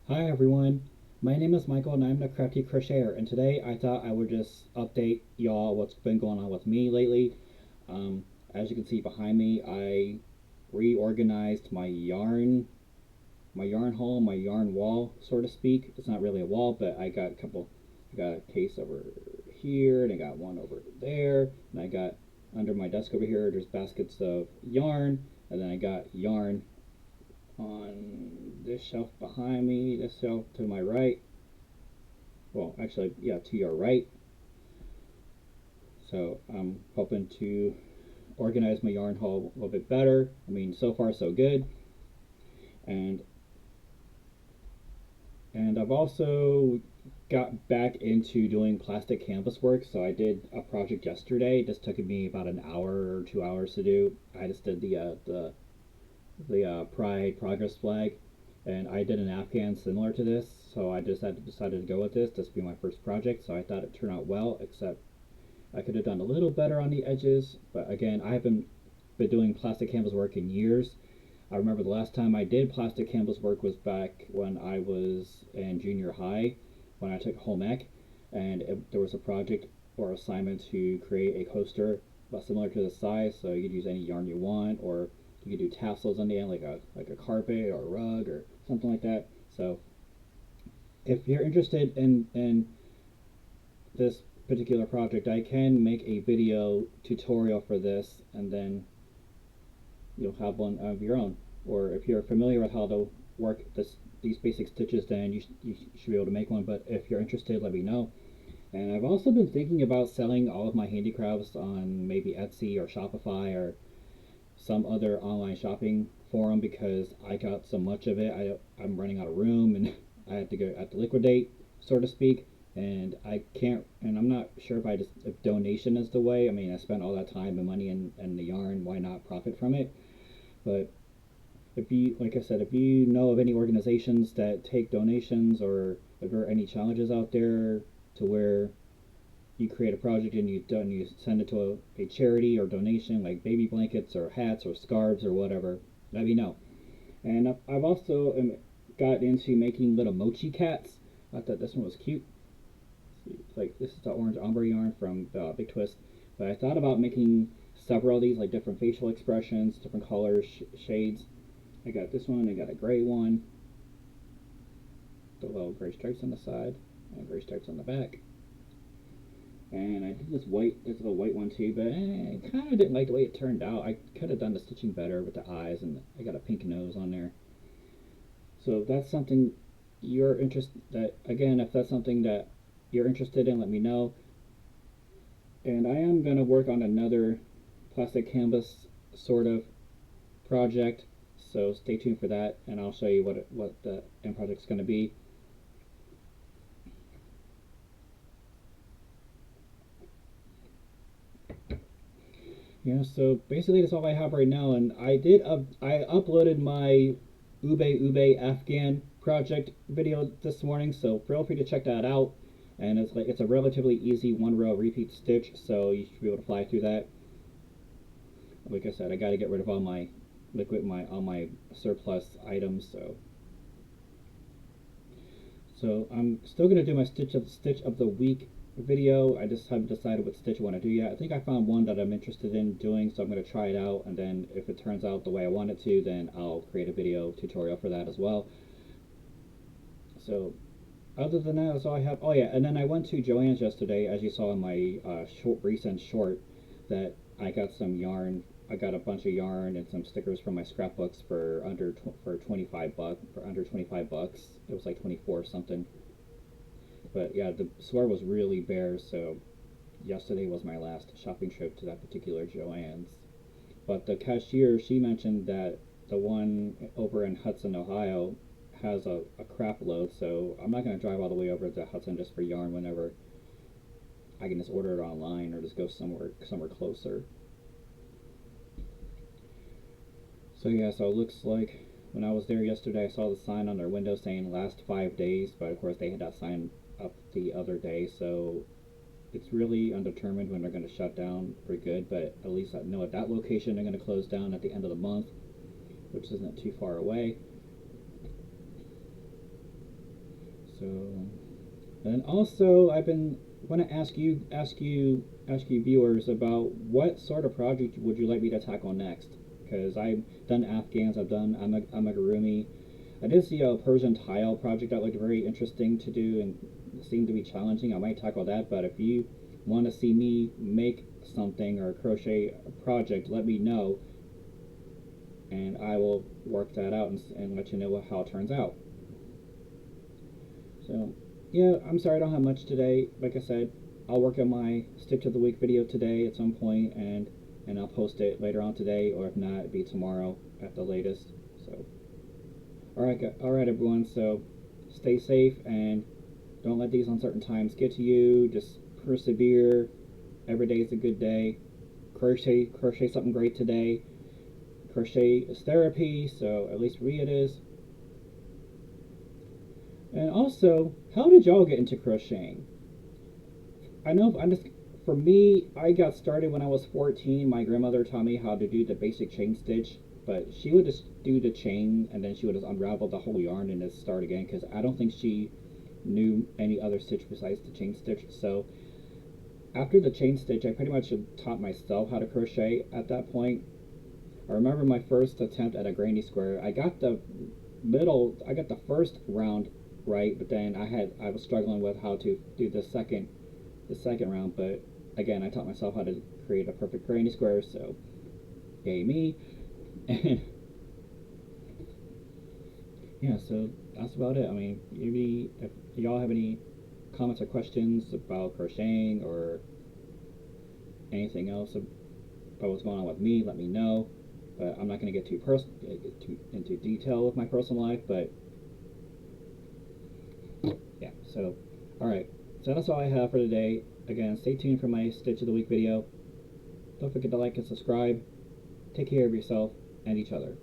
Hi everyone, my name is Michael and I'm the Crafty Crocheter, and today I thought I would just update y'all what's been going on with me lately. As you can see behind me, I reorganized my yarn haul, my yarn wall, so to speak. It's not really a wall, but I got a case over here, and I got one over there, and I got under my desk over here, there's baskets of yarn, and then I got yarn on this shelf behind me, this shelf to my right. Well, actually, yeah, to your right. So I'm hoping to organize my yarn haul a little bit better. I mean, so far so good. And I've also got back into doing plastic canvas work. So I did a project yesterday. This took me about an hour or 2 hours to do. I just did the Pride Progress flag, and I did an Afghan similar to this, so I just decided to go with this. This would be my first project, so I thought it turned out well, except I could have done a little better on the edges. But again, I haven't been doing plastic canvas work in years. I remember the last time I did plastic canvas work was back when I was in junior high, when I took home ec, and there was a project or assignment to create a coaster similar to the size, so you could use any yarn you want, or you could do tassels on the end, like a carpet or a rug or something like that. So if you're interested in this particular project, I can make a video tutorial for this, and then you'll have one of your own. Or if you're familiar with how to work these basic stitches, then you should be able to make one. But if you're interested, let me know. And I've also been thinking about selling all of my handicrafts on maybe Etsy or Shopify or some other online shopping forum, because I got so much of it. I'm running out of room, and I have to liquidate, so to speak. And I can't, and I'm not sure if donation is the way. I mean, I spent all that time and money and the yarn. Why not profit from it? But if you, like I said, if you know of any organizations that take donations, or if there are any challenges out there to where you create a project and you send it to a charity or donation, like baby blankets or hats or scarves or whatever, let me know. And I've also got into making little mochi cats. I thought this one was cute. Like, this is the orange ombre yarn from Big Twist, but I thought about making several of these, like different facial expressions, different colors, shades. I got this one. I got a gray one, the little gray stripes on the side and gray stripes on the back. And I did this little white one too, but I kind of didn't like the way it turned out. I could have done the stitching better with the eyes, and I got a pink nose on there. So if that's something you're interested that again, if that's something that you're interested in, let me know. And I am gonna work on another plastic canvas sort of project, so stay tuned for that, and I'll show you what the end project's gonna be. Yeah, so basically that's all I have right now, and I uploaded my Ube Afghan project video this morning, so feel free to check that out. And it's a relatively easy one row repeat stitch, so you should be able to fly through that. Like I said, I got to get rid of all my all my surplus items, so I'm still gonna do my stitch of the week video. I just haven't decided what stitch I want to do yet. I think I found one that I'm interested in doing, so I'm going to try it out, and then if it turns out the way I want it to, then I'll create a video tutorial for that as well. So other than that, that's all I have. Oh yeah, and then I went to Joann's yesterday, as you saw in my recent short, that I got some yarn. I got a bunch of yarn and some stickers from my scrapbooks for for 25 bucks. For under 25 bucks, it was like 24 something. But yeah, the store was really bare, so yesterday was my last shopping trip to that particular Joann's. But the cashier, she mentioned that the one over in Hudson, Ohio, has a crap load, so I'm not going to drive all the way over to Hudson just for yarn whenever I can just order it online or just go somewhere closer. So yeah, so it looks like when I was there yesterday, I saw the sign on their window saying last 5 days, but of course they had that sign up the other day, so it's really undetermined when they're going to shut down for good. But at least I know at that location they're going to close down at the end of the month, which isn't too far away. So, and also I've been want to ask you viewers about what sort of project would you like me to tackle next? Because I've done Afghans, I've done amigurumi. I did see a Persian tile project that looked very interesting to do and seemed to be challenging. I might tackle that, but if you want to see me make something or crochet a project, let me know, and I will work that out and let you know how it turns out. So, yeah, I'm sorry I don't have much today. Like I said, I'll work on my Stitch of the Week video today at some point, and I'll post it later on today, or if not, it'll be tomorrow at the latest. So, all right, everyone. So, stay safe and don't let these uncertain times get to you. Just persevere. Every day is a good day. Crochet something great today. Crochet is therapy, so at least for me it is. And also, how did y'all get into crocheting? I know I'm just for me, I got started when I was 14. My grandmother taught me how to do the basic chain stitch, but she would just do the chain and then she would just unravel the whole yarn and just start again because I don't think she knew any other stitch besides the chain stitch. So after the chain stitch, I pretty much taught myself how to crochet at that point. I remember my first attempt at a granny square. I got the first round right, but then I was struggling with how to do the second round. But again, I taught myself how to create a perfect granny square, so yay me. And yeah, so that's about it. I mean, maybe if y'all have any comments or questions about crocheting or anything else about what's going on with me, let me know. But I'm not going to get too into detail with my personal life. But yeah, so all right, so that's all I have for today. Again, stay tuned for my Stitch of the Week video. Don't forget to like and subscribe. Take care of yourself and each other.